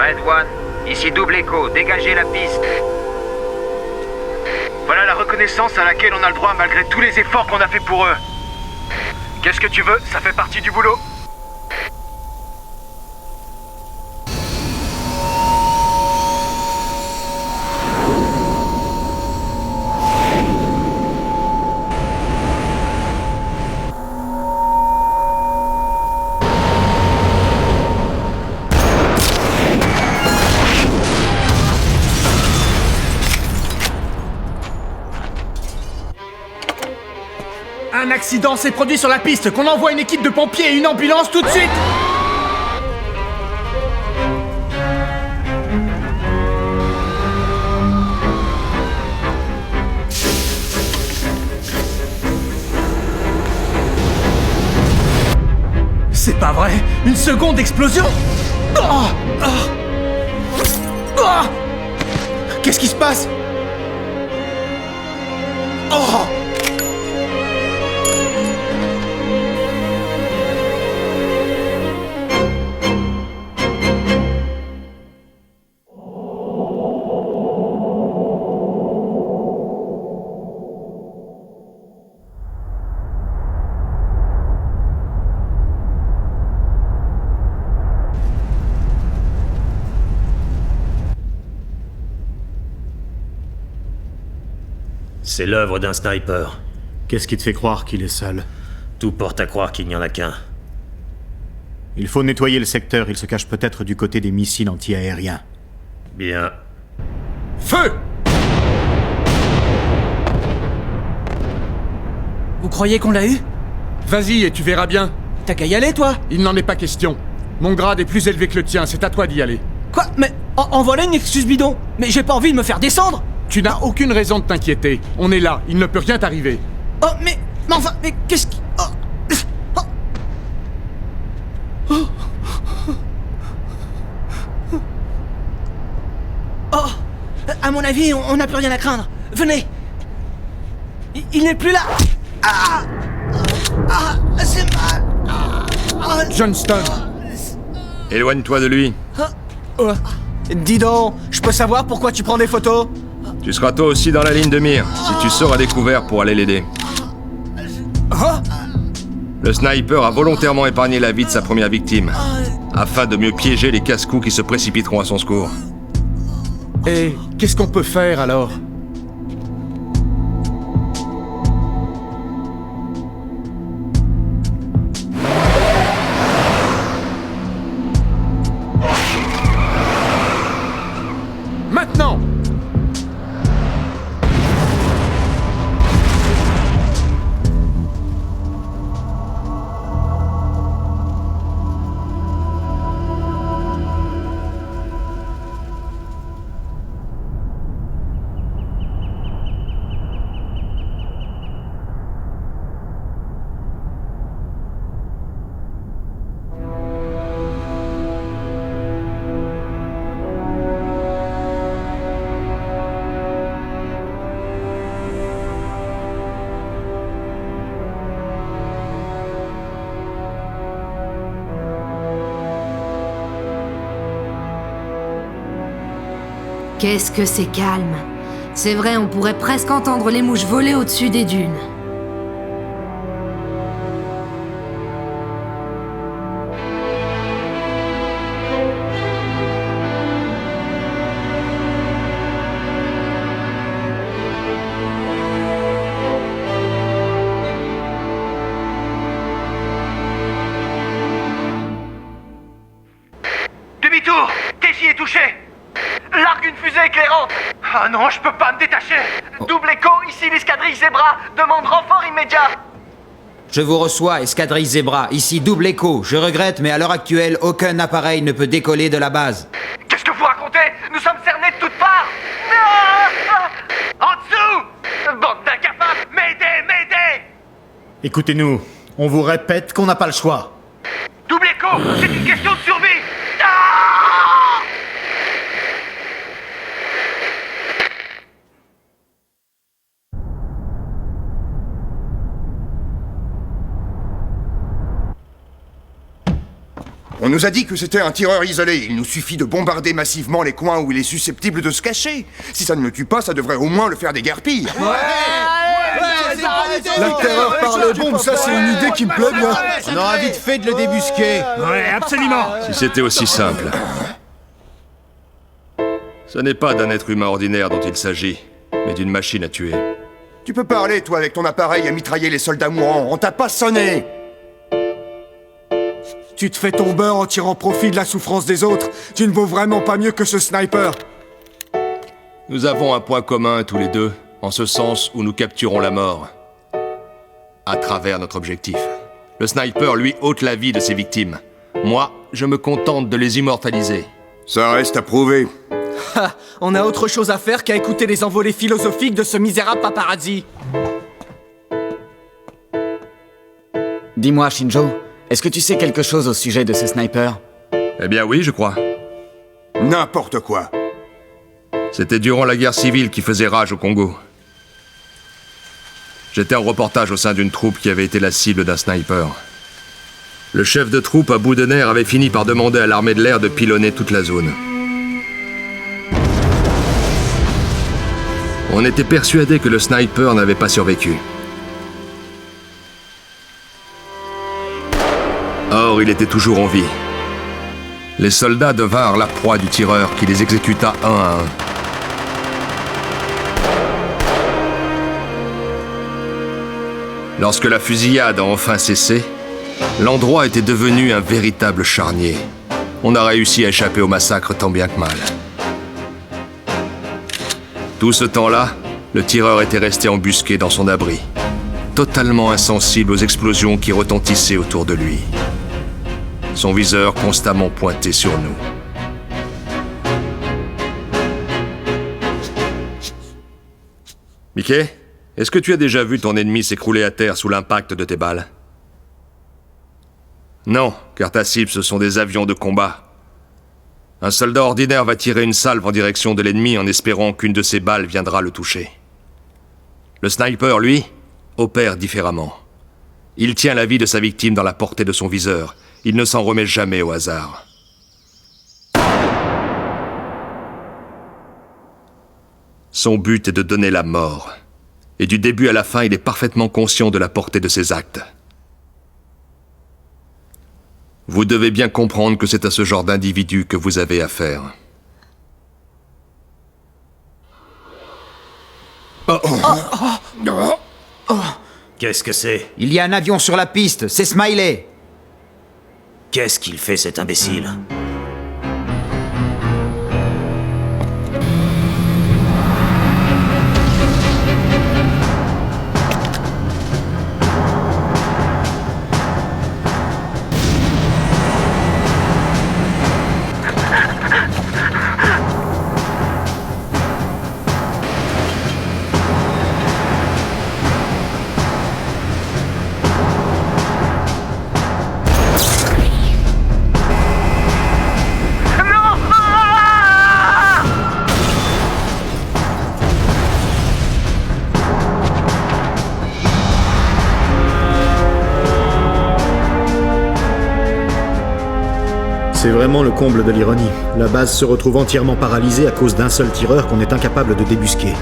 Red One, ici Double Echo, dégagez la piste. Voilà la reconnaissance à laquelle on a le droit malgré tous les efforts qu'on a fait pour eux. Qu'est-ce que tu veux? Ça fait partie du boulot. Un accident s'est produit sur la piste, qu'on envoie une équipe de pompiers et une ambulance tout de suite! C'est pas vrai! Une seconde d'explosion! Oh, oh, oh. Qu'est-ce qui se passe? Oh! C'est l'œuvre d'un sniper. Qu'est-ce qui te fait croire qu'il est seul? Tout porte à croire qu'il n'y en a qu'un. Il faut nettoyer le secteur, il se cache peut-être du côté des missiles anti-aériens. Bien. Feu! Vous croyez qu'on l'a eu? Vas-y et tu verras bien. T'as qu'à y aller, toi? Il n'en est pas question. Mon grade est plus élevé que le tien, c'est à toi d'y aller. Quoi? Mais en voilà une excuse bidon. Mais j'ai pas envie de me faire descendre. Tu n'as aucune raison de t'inquiéter. On est là, il ne peut rien t'arriver. Oh, mais enfin, mais qu'est-ce qui... Oh, oh. Oh, à mon avis, on n'a plus rien à craindre. Venez. Il n'est plus là. Ah, c'est mal. Johnston. Éloigne-toi de lui. Dis donc, je peux savoir pourquoi tu prends des photos? Tu seras toi aussi dans la ligne de mire, si tu sors à découvert pour aller l'aider. Le sniper a volontairement épargné la vie de sa première victime, afin de mieux piéger les casse-cous qui se précipiteront à son secours. Et qu'est-ce qu'on peut faire alors? Maintenant! Qu'est-ce que c'est calme. C'est vrai, on pourrait presque entendre les mouches voler au-dessus des dunes. Demi-tour! Tessie est touché! Largue une fusée éclairante! Ah non, je peux pas me détacher! Double Echo, ici l'escadrille Zebra! Demande renfort immédiat! Je vous reçois, escadrille Zebra, ici Double Echo. Je regrette, mais à l'heure actuelle, aucun appareil ne peut décoller de la base. Qu'est-ce que vous racontez? Nous sommes cernés de toutes parts! En dessous! Bande d'incapables! M'aidez, m'aidez! Écoutez-nous, on vous répète qu'on n'a pas le choix. Double Echo, c'est une question de survie! On On nous a dit que c'était un tireur isolé. Il nous suffit de bombarder massivement les coins où il est susceptible de se cacher. Si ça ne le tue pas, ça devrait au moins le faire déguerpir. La terreur par les bombes, ça c'est une idée qui me plaît bien. On aura vite fait de le débusquer. Ouais, absolument. Si c'était aussi simple. Ce n'est pas d'un être humain ordinaire dont il s'agit, mais d'une machine à tuer. Tu peux parler, toi, avec ton appareil à mitrailler les soldats mourants. On t'a pas sonné. Tu te fais ton beurre en tirant profit de la souffrance des autres. Tu ne vaux vraiment pas mieux que ce sniper. Nous avons un point commun tous les deux, en ce sens où nous capturons la mort. À travers notre objectif. Le sniper, lui, ôte la vie de ses victimes. Moi, je me contente de les immortaliser. Ça reste à prouver. Ha, on a autre chose à faire qu'à écouter les envolées philosophiques de ce misérable paparazzi. Dis-moi, Shinjo, est-ce que tu sais quelque chose au sujet de ce sniper? Eh bien oui, je crois. N'importe quoi. C'était durant la guerre civile qui faisait rage au Congo. J'étais en reportage au sein d'une troupe qui avait été la cible d'un sniper. Le chef de troupe, à bout de nerfs, avait fini par demander à l'armée de l'air de pilonner toute la zone. On était persuadé que le sniper n'avait pas survécu. Or, il était toujours en vie. Les soldats devinrent la proie du tireur qui les exécuta un à un. Lorsque la fusillade a enfin cessé, l'endroit était devenu un véritable charnier. On a réussi à échapper au massacre tant bien que mal. Tout ce temps-là, le tireur était resté embusqué dans son abri, totalement insensible aux explosions qui retentissaient autour de lui. Son viseur constamment pointé sur nous. Mickey, est-ce que tu as déjà vu ton ennemi s'écrouler à terre sous l'impact de tes balles? Non, car ta cible, ce sont des avions de combat. Un soldat ordinaire va tirer une salve en direction de l'ennemi en espérant qu'une de ses balles viendra le toucher. Le sniper, lui, opère différemment. Il tient la vie de sa victime dans la portée de son viseur. Il ne s'en remet jamais au hasard. Son but est de donner la mort. Et du début à la fin, il est parfaitement conscient de la portée de ses actes. Vous devez bien comprendre que c'est à ce genre d'individu que vous avez affaire. Qu'est-ce que c'est? Il y a un avion sur la piste, c'est Smiley. Qu'est-ce qu'il fait, cet imbécile? C'est vraiment le comble de l'ironie. La base se retrouve entièrement paralysée à cause d'un seul tireur qu'on est incapable de débusquer.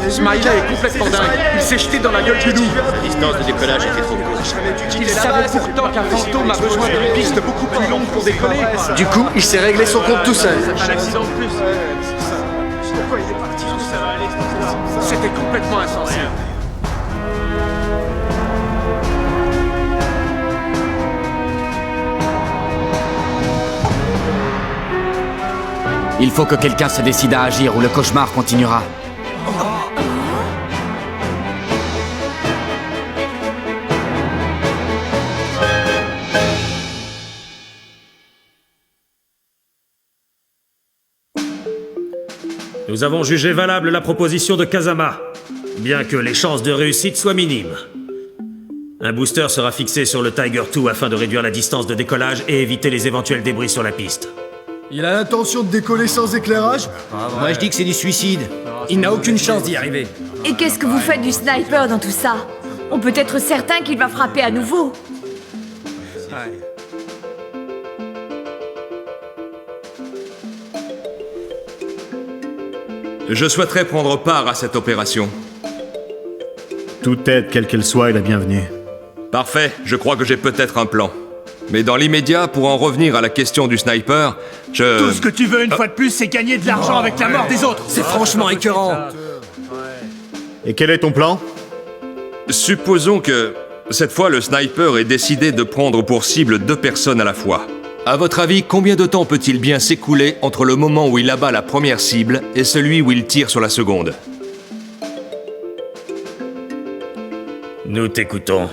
Smiley est complètement dingue. Il s'est jeté dans la gueule du loup. La distance de décollage était trop courte. Il savait pourtant qu'un fantôme a besoin d'une piste beaucoup plus longue pour décoller. Du coup, il s'est réglé son compte tout seul. Un accident de plus. Pourquoi il est parti tout seul? C'était complètement insensé. Il faut que quelqu'un se décide à agir ou le cauchemar continuera. Nous avons jugé valable la proposition de Kazama, bien que les chances de réussite soient minimes. Un booster sera fixé sur le Tiger II afin de réduire la distance de décollage et éviter les éventuels débris sur la piste. Il a l'intention de décoller sans éclairage? Moi je dis que c'est du suicide. Il n'a aucune chance d'y arriver. Et qu'est-ce que vous faites du sniper dans tout ça? On peut être certain qu'il va frapper à nouveau. Je souhaiterais prendre part à cette opération. Toute aide, quelle qu'elle soit, est la bienvenue. Parfait, je crois que j'ai peut-être un plan. Mais dans l'immédiat, pour en revenir à la question du sniper, Tout ce que tu veux une fois de plus, c'est gagner de l'argent avec la mort des autres. C'est franchement écœurant. Et quel est ton plan? Supposons que, cette fois, le sniper ait décidé de prendre pour cible 2 personnes à la fois. À votre avis, combien de temps peut-il bien s'écouler entre le moment où il abat la première cible et celui où il tire sur la seconde? Nous t'écoutons.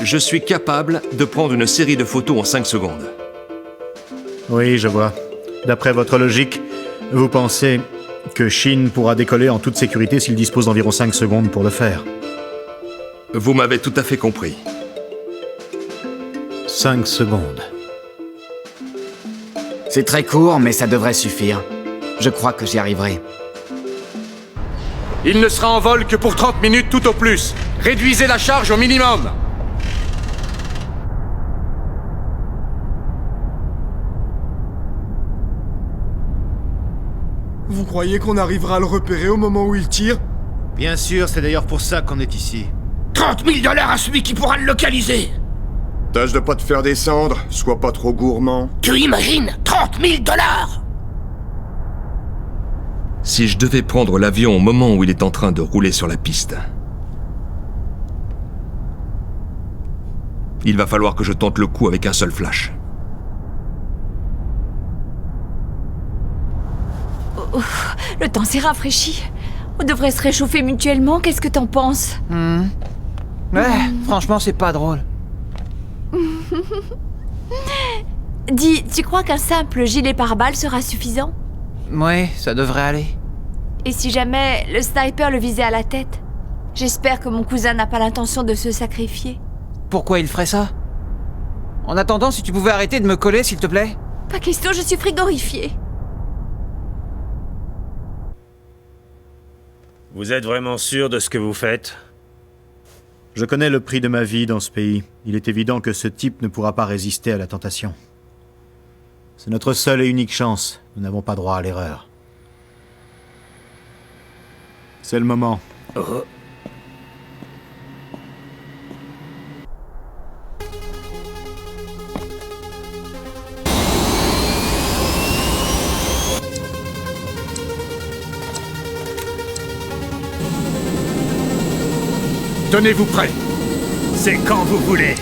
Je suis capable de prendre une série de photos en 5 secondes. Oui, je vois. D'après votre logique, vous pensez que Shin pourra décoller en toute sécurité s'il dispose d'environ 5 secondes pour le faire. Vous m'avez tout à fait compris. 5 secondes. C'est très court, mais ça devrait suffire. Je crois que j'y arriverai. Il ne sera en vol que pour 30 minutes tout au plus. Réduisez la charge au minimum. Vous croyez qu'on arrivera à le repérer au moment où il tire? Bien sûr, c'est d'ailleurs pour ça qu'on est ici. 30 000 $ à celui qui pourra le localiser. Tâche de pas te faire descendre, sois pas trop gourmand. Tu imagines 30 000 $? Si je devais prendre l'avion au moment où il est en train de rouler sur la piste, il va falloir que je tente le coup avec un seul flash. Le temps s'est rafraîchi. On devrait se réchauffer mutuellement, qu'est-ce que t'en penses? Ouais, franchement, c'est pas drôle. Dis, tu crois qu'un simple gilet pare-balles sera suffisant? Ouais, ça devrait aller. Et si jamais le sniper le visait à la tête? J'espère que mon cousin n'a pas l'intention de se sacrifier. Pourquoi il ferait ça? En attendant, si tu pouvais arrêter de me coller, s'il te plaît? Pas question, je suis frigorifiée. Vous êtes vraiment sûr de ce que vous faites? Je connais le prix de ma vie dans ce pays. Il est évident que ce type ne pourra pas résister à la tentation. C'est notre seule et unique chance. Nous n'avons pas droit à l'erreur. C'est le moment. Oh. Tenez-vous prêts. C'est quand vous voulez.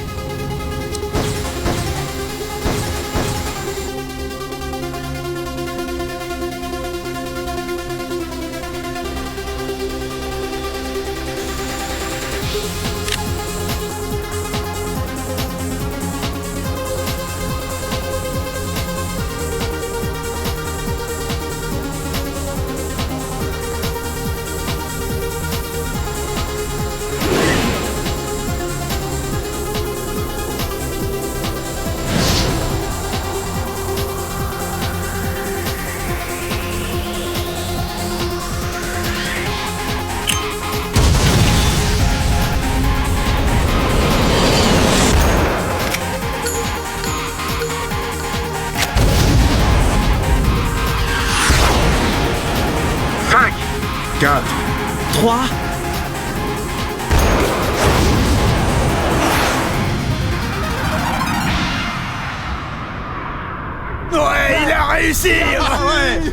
Ouais, il a réussi. Ouais.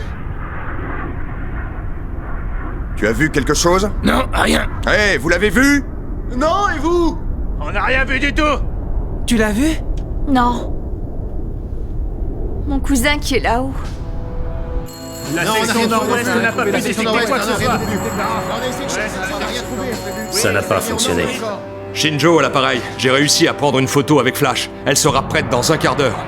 Tu as vu quelque chose? Non, rien. Hé, vous l'avez vu? Non, et vous? On n'a rien vu du tout. Tu l'as vu? Non. Mon cousin qui est là-haut. La section nord-ouest n'a pas pu détecter quoi que ce soit. Ça n'a pas fonctionné. Shinjo à l'appareil, j'ai réussi à prendre une photo avec Flash. Elle sera prête dans un quart d'heure.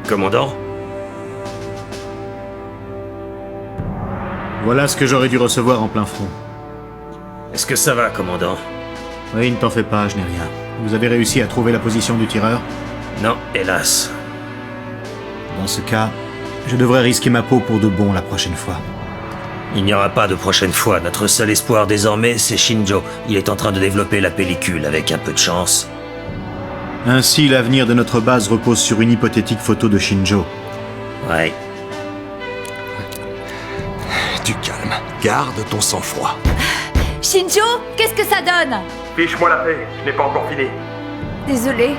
Commandant? Voilà ce que j'aurais dû recevoir en plein front. Est-ce que ça va, commandant? Oui, ne t'en fais pas, je n'ai rien. Vous avez réussi à trouver la position du tireur? Non, hélas. Dans ce cas, Je devrais risquer ma peau pour de bon la prochaine fois. Il n'y aura pas de prochaine fois. Notre seul espoir désormais, c'est Shinjo. Il est en train de développer la pellicule avec un peu de chance. Ainsi, l'avenir de notre base repose sur une hypothétique photo de Shinjo. Ouais. Du calme. Garde ton sang-froid. Shinjo, qu'est-ce que ça donne? Fiche-moi la paix, je n'ai pas encore fini. Désolé.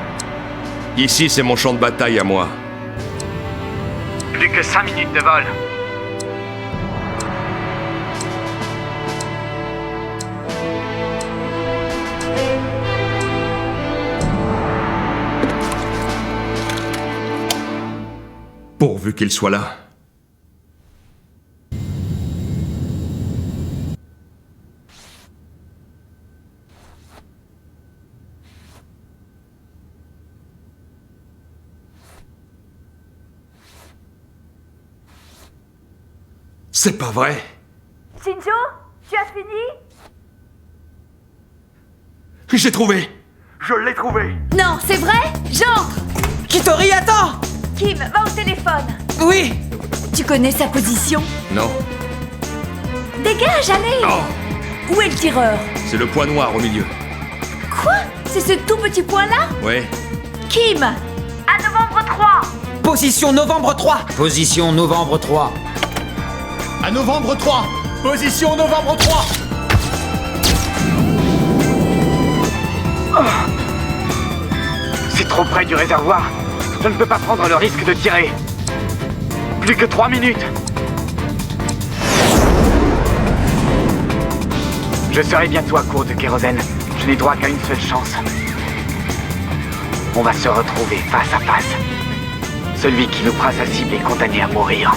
Ici, c'est mon champ de bataille à moi. Plus que 5 minutes de vol. Pourvu qu'il soit là. C'est pas vrai. Shinjo, tu as fini? J'ai trouvé. Je l'ai trouvé. Non, c'est vrai? J'entre! Kitori, attends! Kim, va au téléphone. Oui! Tu connais sa position? Non. Dégage, allez! Oh. Où est le tireur? C'est le point noir au milieu. Quoi? C'est ce tout petit point-là? Ouais. Kim! À novembre 3! Position novembre 3! Position novembre 3. À novembre 3. Position novembre 3. C'est trop près du réservoir. Je ne peux pas prendre le risque de tirer. Plus que 3 minutes. Je serai bientôt à court de kérosène. Je n'ai droit qu'à une seule chance. On va se retrouver face à face. Celui qui nous fera sa cible est condamné à mourir.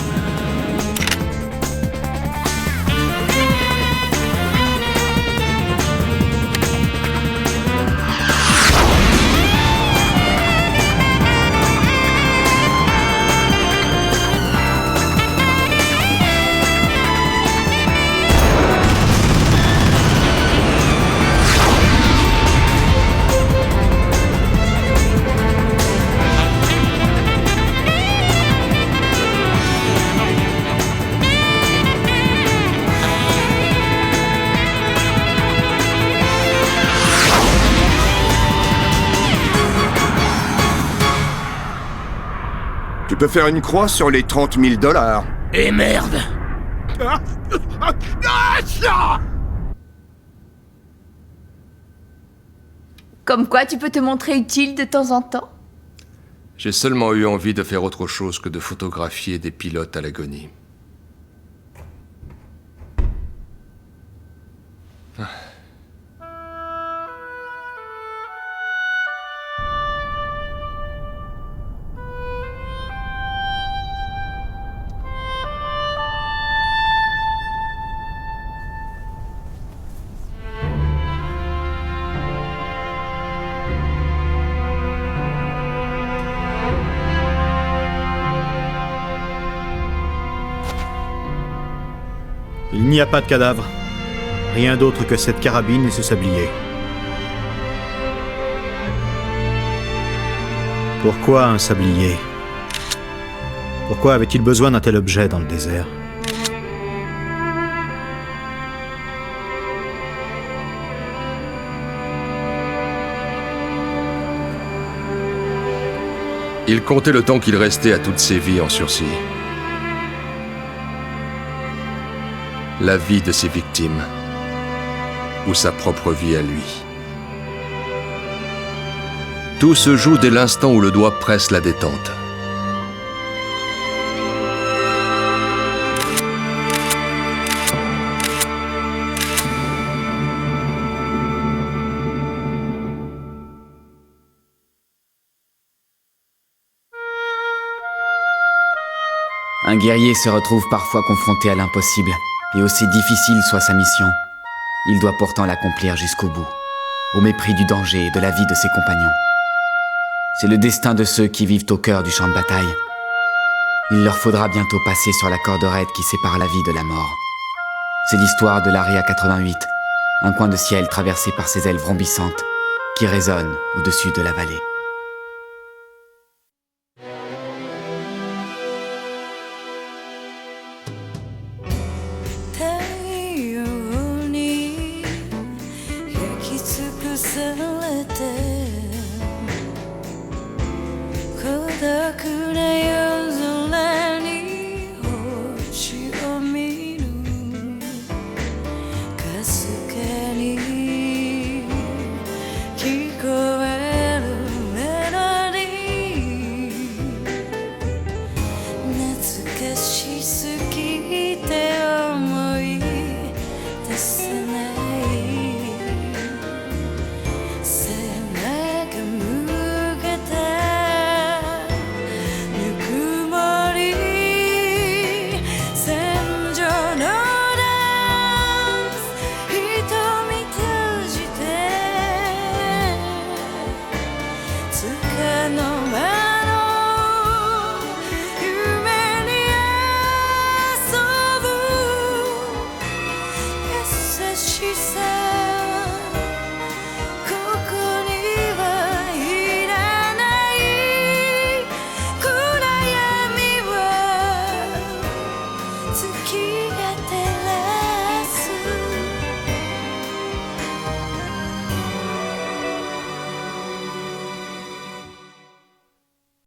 Tu peux faire une croix sur les 30 000 $. Et merde. Comme quoi, tu peux te montrer utile de temps en temps. J'ai seulement eu envie de faire autre chose que de photographier des pilotes à l'agonie. Il n'y a pas de cadavre. Rien d'autre que cette carabine et ce sablier. Pourquoi un sablier? Pourquoi avait-il besoin d'un tel objet dans le désert? Il comptait le temps qu'il restait à toutes ses vies en sursis. La vie de ses victimes. Ou sa propre vie à lui. Tout se joue dès l'instant où le doigt presse la détente. Un guerrier se retrouve parfois confronté à l'impossible, et aussi difficile soit sa mission. Il doit pourtant l'accomplir jusqu'au bout, au mépris du danger et de la vie de ses compagnons. C'est le destin de ceux qui vivent au cœur du champ de bataille. Il leur faudra bientôt passer sur la corde raide qui sépare la vie de la mort. C'est l'histoire de l'Area 88, un coin de ciel traversé par ses ailes vrombissantes, qui résonne au-dessus de la vallée. 」 « She said